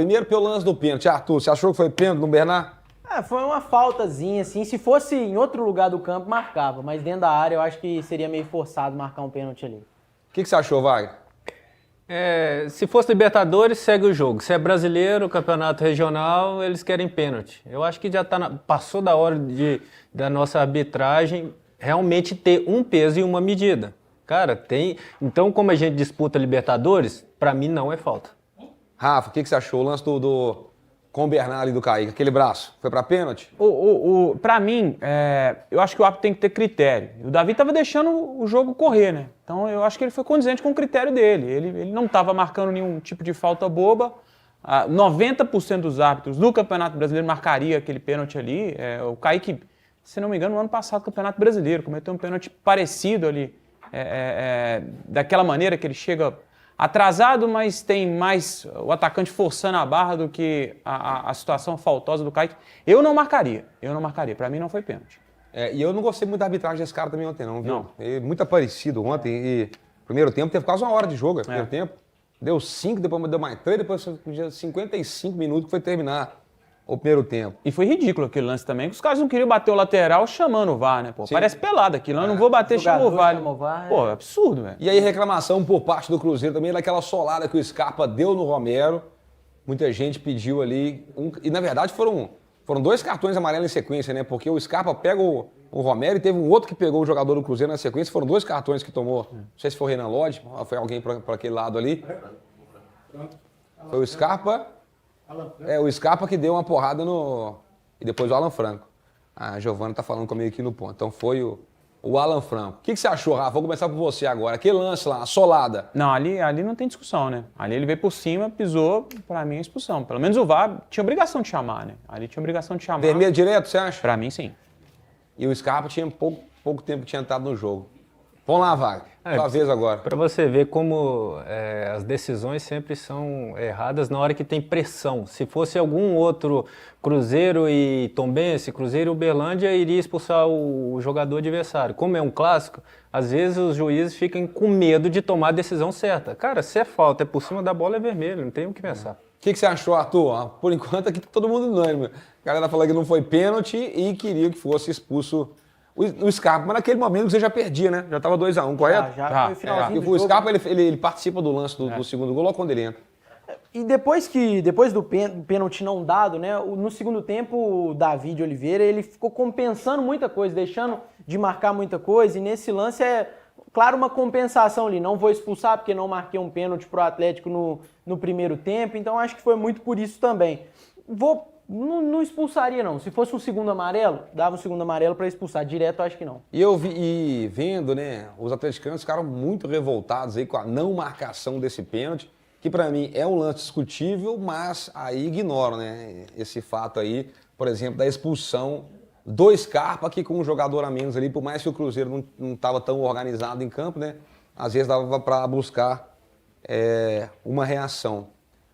Primeiro pelo lance do pênalti. Arthur, você achou que foi pênalti no Bernard? Foi uma faltazinha, assim. Se fosse em outro lugar do campo, marcava. Mas dentro da área, eu acho que seria meio forçado marcar um pênalti ali. O que você achou, Wagner? Se fosse Libertadores, segue o jogo. Se é brasileiro, campeonato regional, eles querem pênalti. Eu acho que já passou da hora da nossa arbitragem realmente ter um peso e uma medida. Cara, tem... Então, como a gente disputa Libertadores, pra mim não é falta. Rafa, o que você achou? O lance com o Bernard e do Kaique, aquele braço, foi pra pênalti? Pra mim, eu acho que o árbitro tem que ter critério. O Davi tava deixando o jogo correr, né? Então eu acho que ele foi condizente com o critério dele. Ele não tava marcando nenhum tipo de falta boba. 90% dos árbitros no Campeonato Brasileiro marcaria aquele pênalti ali. O Kaique, se não me engano, no ano passado, no Campeonato Brasileiro, cometeu um pênalti parecido ali. Daquela maneira que ele chega atrasado, mas tem mais o atacante forçando a barra do que a situação faltosa do Kaique. Eu não marcaria. Para mim não foi pênalti. E eu não gostei muito da arbitragem desse cara também ontem, não, viu? Não. Muito parecido ontem. E primeiro tempo teve quase uma hora de jogo, primeiro tempo. Deu 5, depois deu mais 3, depois 55 minutos que foi terminar o primeiro tempo. E foi ridículo aquele lance também, que os caras não queriam bater o lateral chamando o VAR, né? Pô, parece pelado aquilo, eu não vou bater, chama o VAR. Pô, é absurdo, velho. E aí reclamação por parte do Cruzeiro também daquela solada que o Scarpa deu no Romero. Muita gente pediu ali, e na verdade foram 2 cartões amarelos em sequência, né? Porque o Scarpa pega o Romero e teve um outro que pegou o jogador do Cruzeiro na sequência, foram 2 cartões que tomou. Não sei se foi o Renan Lodge, foi alguém por aquele lado ali. Foi o Scarpa... o Scarpa que deu uma porrada e depois o Alan Franco. A Giovana tá falando comigo aqui no ponto. Então foi o Alan Franco. O que você achou, Rafa? Vou começar por você agora. Aquele lance lá, a solada. Não, ali não tem discussão, né? Ali ele veio por cima, pisou, pra mim é expulsão. Pelo menos o VAR tinha obrigação de chamar, né? Ali tinha obrigação de chamar. Vermelho direto, você acha? Pra mim, sim. E o Scarpa tinha pouco tempo que tinha entrado no jogo. Vamos lá, Wagner. Sua vez agora. Para você ver como as decisões sempre são erradas na hora que tem pressão. Se fosse algum outro Cruzeiro e Tombense, Cruzeiro e Uberlândia, iria expulsar o jogador adversário. Como é um clássico, às vezes os juízes ficam com medo de tomar a decisão certa. Cara, se é falta, é por cima da bola, é vermelho, não tem o que pensar. O que você achou, Arthur? Por enquanto aqui tá todo mundo unânime. A galera falou que não foi pênalti e queria que fosse expulso o Scarpa, mas naquele momento você já perdia, né? Já estava 2-1, correto? Já foi o finalzinho do jogo. O Scarpa, ele participa do lance do segundo gol logo quando ele entra. E depois do pênalti não dado, né? No segundo tempo, o Davi de Oliveira, ele ficou compensando muita coisa, deixando de marcar muita coisa, e nesse lance claro, uma compensação ali. Não vou expulsar porque não marquei um pênalti pro Atlético no primeiro tempo, então acho que foi muito por isso também. Não expulsaria, não. Se fosse um segundo amarelo, dava um segundo amarelo para expulsar. Direto, acho que não. E vendo, né, os atleticanos ficaram muito revoltados aí com a não marcação desse pênalti, que para mim é um lance discutível, mas aí ignoram, né, esse fato aí, por exemplo, da expulsão do Scarpa, que com um jogador a menos ali, por mais que o Cruzeiro não estava tão organizado em campo, né, às vezes dava para buscar uma reação.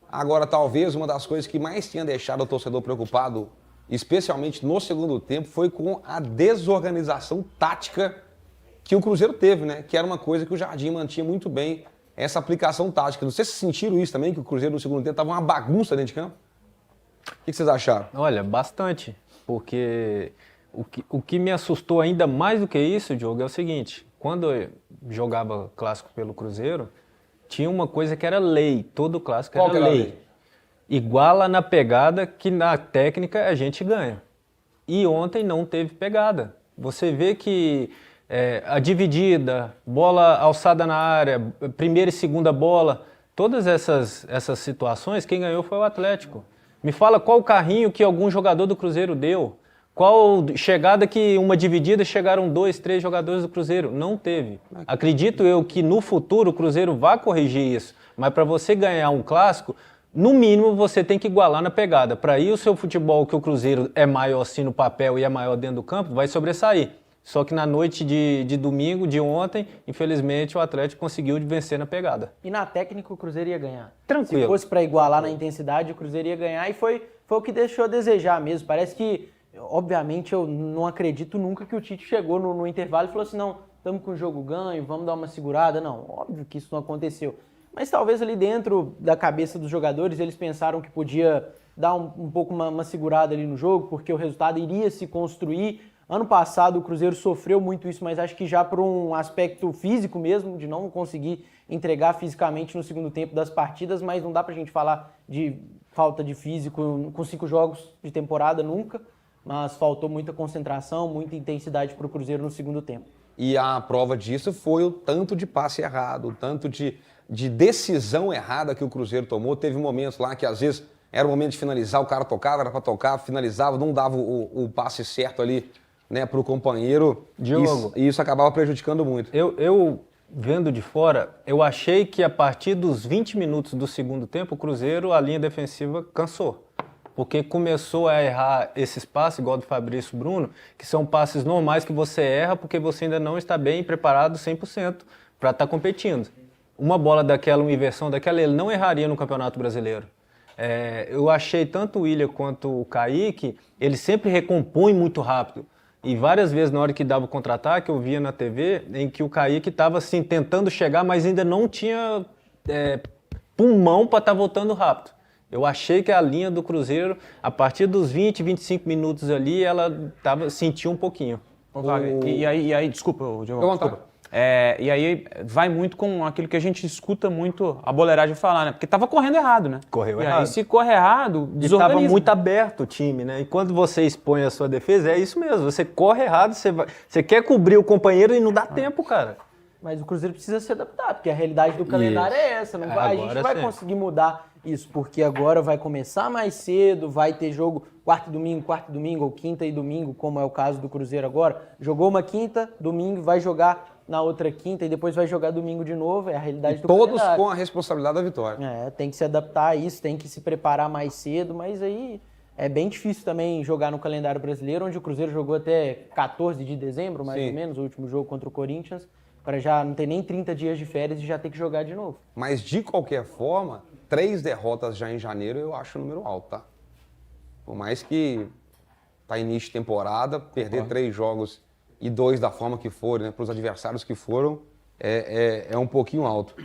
Agora, talvez uma das coisas que mais tinha deixado o torcedor preocupado, especialmente no segundo tempo, foi com a desorganização tática que o Cruzeiro teve, né? Que era uma coisa que o Jardim mantinha muito bem, essa aplicação tática. Não sei se sentiram isso também, que o Cruzeiro no segundo tempo estava uma bagunça dentro de campo. O que vocês acharam? Olha, bastante, porque o que me assustou ainda mais do que isso, Diogo, é o seguinte: quando eu jogava clássico pelo Cruzeiro, tinha uma coisa que era lei, todo clássico era lei. Iguala na pegada que na técnica a gente ganha. E ontem não teve pegada. Você vê que a dividida, bola alçada na área, primeira e segunda bola, todas essas situações, quem ganhou foi o Atlético. Me fala qual carrinho que algum jogador do Cruzeiro deu. Qual chegada que uma dividida chegaram 2, 3 jogadores do Cruzeiro? Não teve. Acredito eu que no futuro o Cruzeiro vai corrigir isso. Mas para você ganhar um clássico, no mínimo você tem que igualar na pegada. Para aí o seu futebol, que o Cruzeiro é maior assim no papel e é maior dentro do campo, vai sobressair. Só que na noite de domingo, de ontem, infelizmente o Atlético conseguiu vencer na pegada. E na técnica o Cruzeiro ia ganhar. Tranquilo. Se fosse para igualar na intensidade, o Cruzeiro ia ganhar, e foi o que deixou a desejar mesmo. Parece que... Obviamente, eu não acredito nunca que o Tite chegou no intervalo e falou assim, não, estamos com o jogo ganho, vamos dar uma segurada. Não, óbvio que isso não aconteceu. mas talvez ali dentro da cabeça dos jogadores eles pensaram que podia dar um pouco uma segurada ali no jogo, porque o resultado iria se construir. Ano passado o Cruzeiro sofreu muito isso, mas acho que já por um aspecto físico mesmo, de não conseguir entregar fisicamente no segundo tempo das partidas, mas não dá pra gente falar de falta de físico com 5 jogos de temporada nunca, mas faltou muita concentração, muita intensidade pro Cruzeiro no segundo tempo. E a prova disso foi o tanto de passe errado, o tanto de decisão errada que o Cruzeiro tomou. Teve momentos lá que às vezes era o momento de finalizar, o cara tocava, era para tocar, finalizava, não dava o passe certo ali, né, para o companheiro. Diogo, Isso acabava prejudicando muito. Eu, vendo de fora, eu achei que a partir dos 20 minutos do segundo tempo, o Cruzeiro, a linha defensiva cansou. Porque começou a errar esses passes, igual do Fabrício Bruno, que são passes normais que você erra porque você ainda não está bem preparado 100% para estar competindo. Uma bola daquela, uma inversão daquela, ele não erraria no Campeonato Brasileiro. Eu achei tanto o Willian quanto o Kaique, ele sempre recompõe muito rápido. E várias vezes, na hora que dava o contra-ataque, eu via na TV em que o Kaique estava assim, tentando chegar, mas ainda não tinha pulmão para estar voltando rápido. Eu achei que a linha do Cruzeiro, a partir dos 20, 25 minutos ali, ela sentiu um pouquinho. E aí, desculpa, Diogo, desculpa. E aí vai muito com aquilo que a gente escuta muito a boleiragem falar, né? Porque tava correndo errado, né? Correu e errado. Aí se corre errado, Estava desorganiza. muito aberto o time, né? E quando você expõe a sua defesa, é isso mesmo. Você corre errado, você quer cobrir o companheiro e não dá tempo, cara. Mas o Cruzeiro precisa se adaptar, porque a realidade do calendário é essa. Não vai, a gente não vai conseguir mudar isso, porque agora vai começar mais cedo, vai ter jogo quarta e domingo, ou quinta e domingo, como é o caso do Cruzeiro agora. Jogou uma quinta, domingo, vai jogar na outra quinta e depois vai jogar domingo de novo. É a realidade do Todos calendário. com a responsabilidade da vitória. Tem que se adaptar a isso, tem que se preparar mais cedo, mas aí é bem difícil também jogar no calendário brasileiro, onde o Cruzeiro jogou até 14 de dezembro, mais ou menos, o último jogo contra o Corinthians, para já não ter nem 30 dias de férias e já ter que jogar de novo. Mas, de qualquer forma, 3 derrotas já em janeiro eu acho um número alto, tá? Por mais que tá início de temporada, perder 3 jogos e 2 da forma que foram, né, para os adversários que foram, é um pouquinho alto.